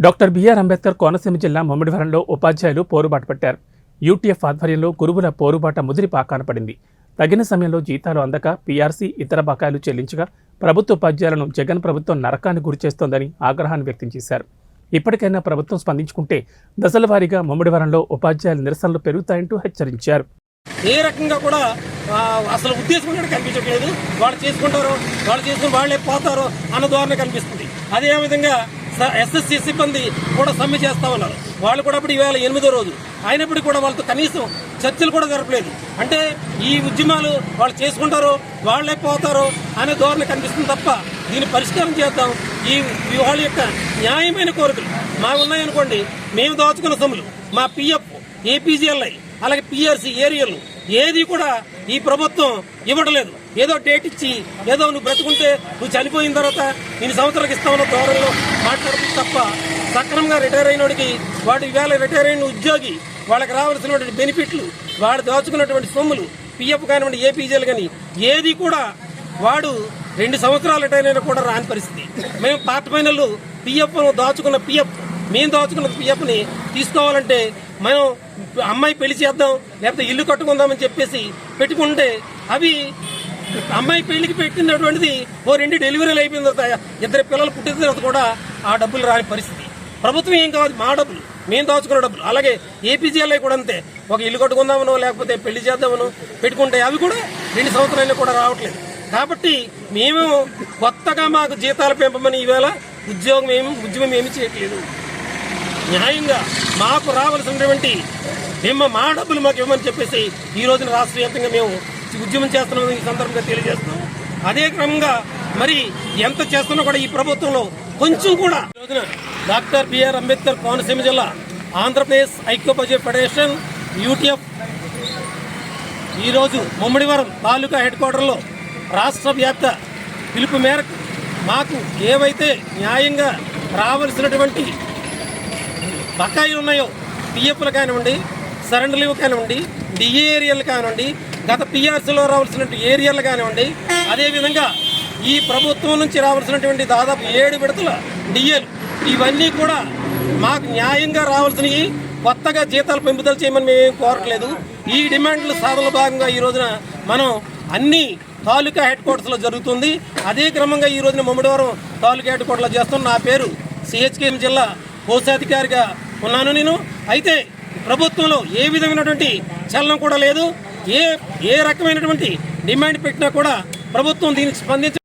Doctor BR Ambedkar Konaseema జిల్లా ముమ్మిడివరంలో ఉపాధ్యాయులు పోరుబాట పట్టారు. యూటీఎఫ్ ఆధ్వర్యంలో గురువుల పోరుబాట ముదిరి పాకాన పడింది. తగిన సమయంలో జీతాలు అందక పీఆర్సీ ఇతర బకాయిలు చెల్లించగా ప్రభుత్వ ఉపాధ్యాయులను జగన్ ప్రభుత్వం నరకాన్ని గురిచేస్తోందని ఆగ్రహాన్ని వ్యక్తం చేశారు. ఇప్పటికైనా ప్రభుత్వం స్పందించుకుంటే దశల వారీగా ముమ్మిడివరంలో ఉపాధ్యాయుల నిరసనలు పెరుగుతాయంటూ హెచ్చరించారు. ఏ రకంగా కూడా అసలు ఉద్దేశం కూడా కనిపించట్లేదు. వాళ్ళు చేసుకుంటారు, వాళ్ళు చేసుకుని వాళ్ళే పోతారు అన్న ధోరణి కనిపిస్తుంది. అదేవిధంగా ఎస్ఎస్సీ సిబ్బంది కూడా సమ్మె చేస్తా ఉన్నారు. వాళ్ళు కూడా ఇప్పుడు ఈవేళ 8వ రోజు అయినప్పటికీ కూడా వాళ్ళతో కనీసం చర్చలు కూడా జరపలేదు. అంటే ఈ ఉద్యమాలు వాళ్ళు చేసుకుంటారు, వాళ్లే పోతారు అనే ధోరణి కనిపిస్తుంది తప్ప దీన్ని పరిష్కారం చేద్దాం. వాళ్ళ యొక్క న్యాయమైన కోరికలు మా ఉన్నాయనుకోండి, మేము దాచుకున్న సొమ్ములు మా పిఎఫ్, ఏపీజీఎల్ఐ, అలాగే పీఆర్సీ ఏరియాలు ఏది కూడా ఈ ప్రభుత్వం ఇవ్వట్లేదు. ఏదో డేట్ ఇచ్చి ఏదో నువ్వు బ్రతుకుంటే నువ్వు చనిపోయిన తర్వాత నేను సంవత్సరాలకు ఇస్తామన్న ధోరణిలో మాట్లాడుతుంది తప్ప సక్రమంగా రిటైర్ అయినోడికి వాడు ఈవేళ రిటైర్ అయిన ఉద్యోగి వాళ్ళకి రావాల్సినటువంటి బెనిఫిట్లు, వాడు దాచుకున్నటువంటి సొమ్ములు పిఎఫ్ కానివ్వండి, ఏపీజీలు కానీ ఏది కూడా వాడు 2 సంవత్సరాలు రిటైర్ అయినా కూడా రాని పరిస్థితి. మేము పార్ట్ ఫైనల్ పిఎఫ్ దాచుకున్న మేము దాచుకున్న పిఎఫ్ని తీసుకోవాలంటే మనం అమ్మాయి పెళ్లి చేద్దాం లేకపోతే ఇల్లు కట్టుకుందామని చెప్పేసి పెట్టుకుంటే అవి అమ్మాయి పెళ్లికి పెట్టినటువంటిది 2 డెలివరీలు అయిపోయిన తర్వాత 2 పిల్లలు పుట్టిన తర్వాత కూడా ఆ డబ్బులు రాని పరిస్థితి. ప్రభుత్వం ఏం కావాలి, మా డబ్బులు మేము దాచుకున్న డబ్బులు. అలాగే ఏపీజీఎల్ఐ కూడా అంతే, ఒక ఇల్లు కట్టుకుందామనో లేకపోతే పెళ్లి చేద్దామనో పెట్టుకుంటే అవి కూడా 2 సంవత్సరాలైనా కూడా రావట్లేదు. కాబట్టి మేము కొత్తగా మాకు జీతాలు పెంపమని ఈవేళ ఉద్యమం ఏమి చేయట్లేదు. న్యాయంగా మాకు రావాల్సినటువంటి మా డబ్బులు మాకు ఇవ్వమని చెప్పేసి ఈ రోజున రాష్ట్ర వ్యాప్తంగా మేము ఉద్యమం చేస్తున్నాం. ఈ సందర్భంగా తెలియజేస్తున్నాం. అదే క్రమంగా మరి ఎంత చేస్తున్నా కూడా ఈ ప్రభుత్వంలో కొంచెం కూడా ఈ రోజున డాక్టర్ బిఆర్ అంబేద్కర్ కోనసీమ జిల్లా ఆంధ్రప్రదేశ్ ఐక్యోపాధ్యాయ ఫెడరేషన్ యూటీఎఫ్ ఈరోజు ముమ్మిడివరం తాలూకా హెడ్ క్వార్టర్లో రాష్ట్ర వ్యాప్త పిలుపు మేరకు మాకు ఏవైతే న్యాయంగా రావాల్సినటువంటి బకాయిలు ఉన్నాయో పిఎఫ్లు కానివ్వండి, సరెండర్ లీవ్ కానివ్వండి, డిఏ ఏరియాలు కానివ్వండి, గత పిఆర్సీలో రావాల్సినటువంటి ఏరియాలు కానివ్వండి, అదేవిధంగా ఈ ప్రభుత్వం నుంచి రావాల్సినటువంటి దాదాపు 7 విడతల డిఏలు ఇవన్నీ కూడా మాకు న్యాయంగా రావాల్సినవి. కొత్తగా జీతాలు పెంపుదల చేయమని మేమేం కోరట్లేదు. ఈ డిమాండ్ల సాధనలో భాగంగా ఈ రోజున మనం అన్ని తాలూకా హెడ్ క్వార్టర్స్లో జరుగుతుంది. అదే క్రమంగా ఈ రోజున ముమ్మిడివరం తాలూకా హెడ్ క్వార్టర్లో చేస్తున్న నా పేరు సిహెచ్కే జిల్లా కోశాధికారిగా ఉన్నాను నేను. అయితే ప్రభుత్వంలో ఏ విధమైనటువంటి చలనం కూడా లేదు. ఏ రకమైనటువంటి డిమాండ్ పెట్టినా కూడా ప్రభుత్వం దీనికి స్పందించ